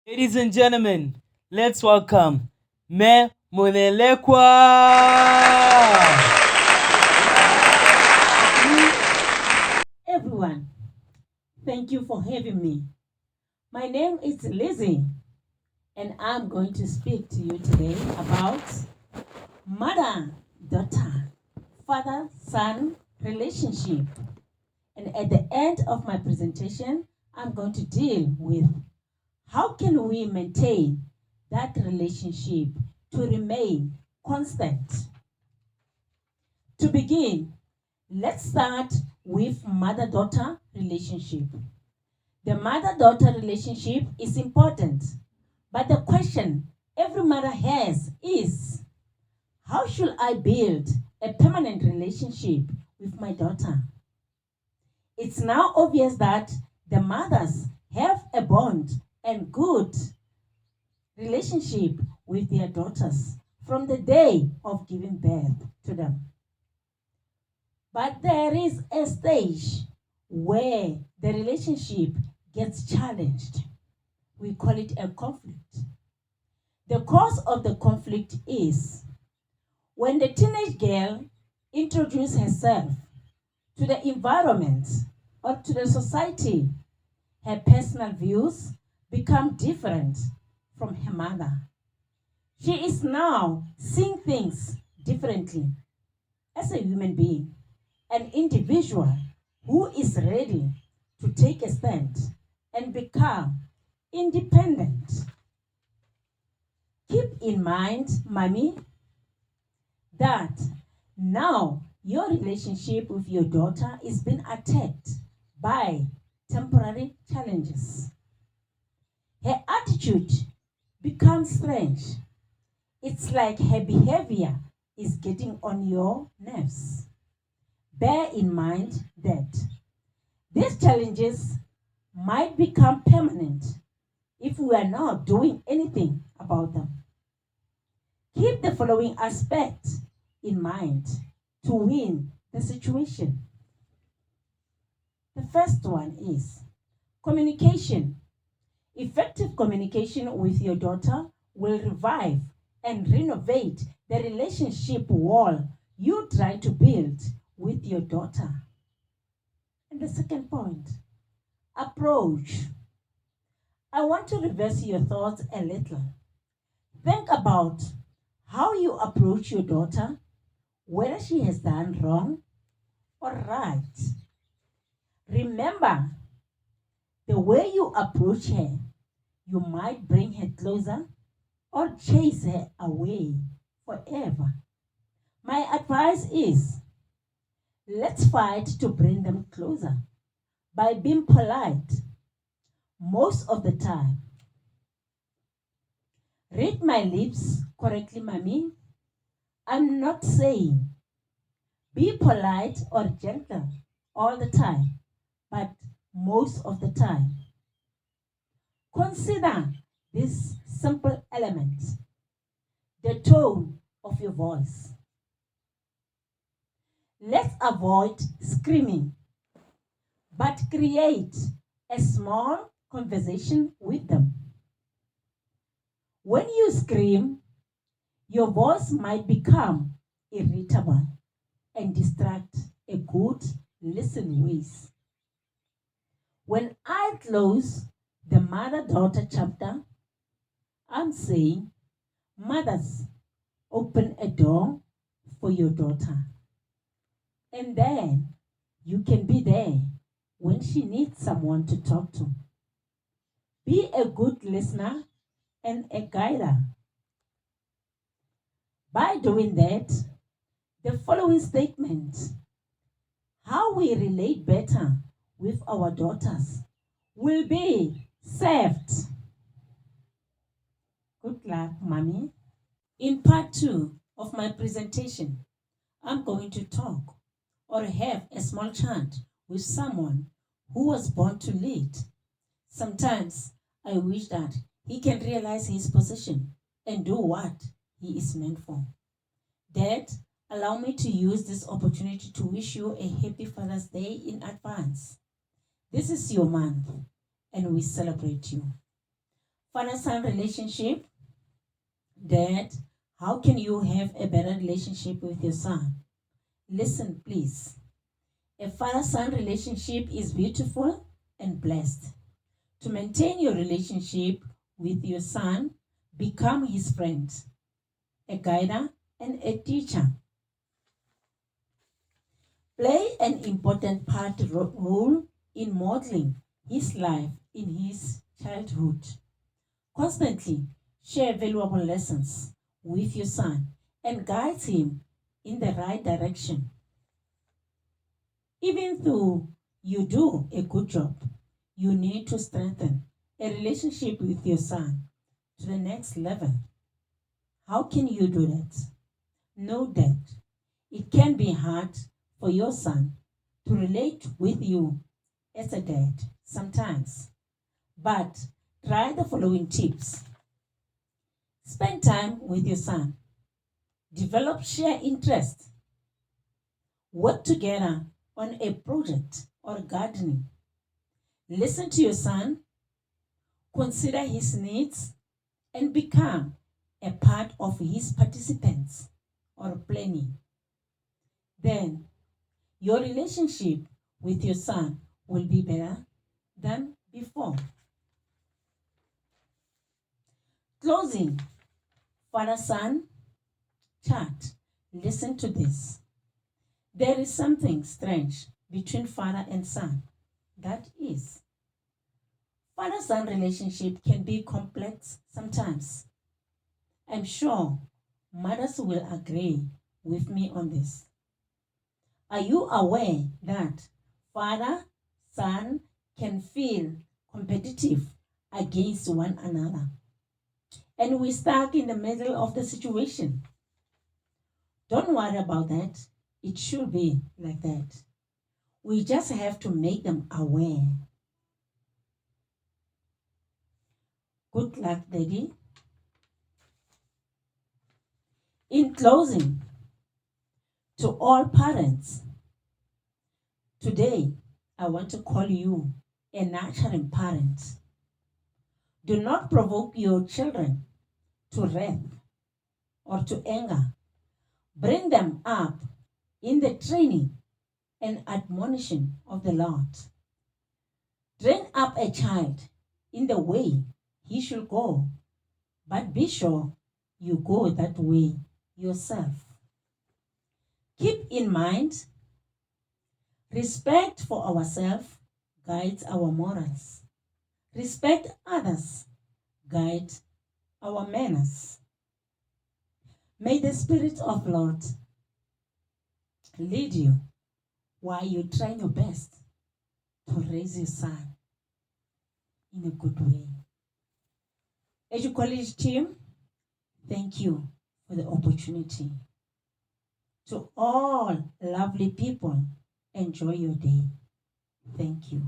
Ladies and gentlemen, let's welcome Me Mulelekwa. Everyone, thank you for having me. My name is Lizzie, and I'm going to speak to you today about mother-daughter, father-son relationship. And at the end of my presentation, I'm going to deal with how can we maintain that relationship to remain constant. To begin, let's start with mother-daughter relationship. The mother-daughter relationship is important, but the question every mother has is, how should I build a permanent relationship with my daughter? It's now obvious that the mothers have a bond and good relationship with their daughters from the day of giving birth to them. But there is a stage where the relationship gets challenged. We call it a conflict. The cause of the conflict is when the teenage girl introduces herself to the environment or to the society, her personal views become different from her mother. She is now seeing things differently as a human being, an individual who is ready to take a stand and become independent. Keep in mind, mommy, that now your relationship with your daughter is being attacked by temporary challenges. Her attitude becomes strange. It's like her behavior is getting on your nerves. Bear in mind that these challenges might become permanent if we are not doing anything about them. Keep the following aspects in mind to win the situation. The first one is communication. Effective communication with your daughter will revive and renovate the relationship wall you try to build with your daughter. And the second point, approach. I want to reverse your thoughts a little. Think about how you approach your daughter, whether she has done wrong or right. Remember, the way you approach her, you might bring her closer or chase her away forever. My advice is, let's fight to bring them closer by being polite most of the time. Read my lips correctly, mommy. I'm not saying be polite or gentle all the time, but most of the time. Consider this simple element, the tone of your voice. Let's avoid screaming, but create a small conversation with them. When you scream, your voice might become irritable and distract a good listening ways. When I close the mother-daughter chapter, I'm saying, mothers, open a door for your daughter. And then you can be there when she needs someone to talk to. Be a good listener and a guider. By doing that, the following statement, how we relate better with our daughters will be served. Good luck, mommy. In part 2 of my presentation, I'm going to talk or have a small chat with someone who was born to lead. Sometimes I wish that he can realize his position and do what he is meant for. Dad, allow me to use this opportunity to wish you a happy Father's Day in advance. This is your month, and we celebrate you. Father-son relationship. Dad, how can you have a better relationship with your son? Listen, please. A father-son relationship is beautiful and blessed. To maintain your relationship with your son, become his friend, a guider, and a teacher. Play an important role in modeling his life in his childhood. Constantly share valuable lessons with your son and guide him in the right direction. Even though you do a good job, you need to strengthen a relationship with your son to the next level. How can you do that? Know that it can be hard for your son to relate with you as a dad sometimes, but try the following tips. Spend time with your son. Develop shared interest. Work together on a project or gardening. Listen to your son. Consider his needs and become a part of his participants or planning. Then your relationship with your son will be better than before. Closing, father-son chat. Listen to this. There is something strange between father and son. That is, father-son relationship can be complex sometimes. I'm sure mothers will agree with me on this. Are you aware that father, son can feel competitive against one another? And we're stuck in the middle of the situation. Don't worry about that. It should be like that. We just have to make them aware. Good luck, Daddy. In closing, to all parents, today I want to call you a nurturing parent. Do not provoke your children to wrath or to anger. Bring them up in the training and admonition of the Lord. Train up a child in the way he should go, but be sure you go that way yourself. Keep in mind, respect for ourselves guides our morals. Respect others guides our manners. May the Spirit of Lord lead you while you try your best to raise your son in a good way. Edu College team, thank you for the opportunity. To all lovely people, enjoy your day. Thank you.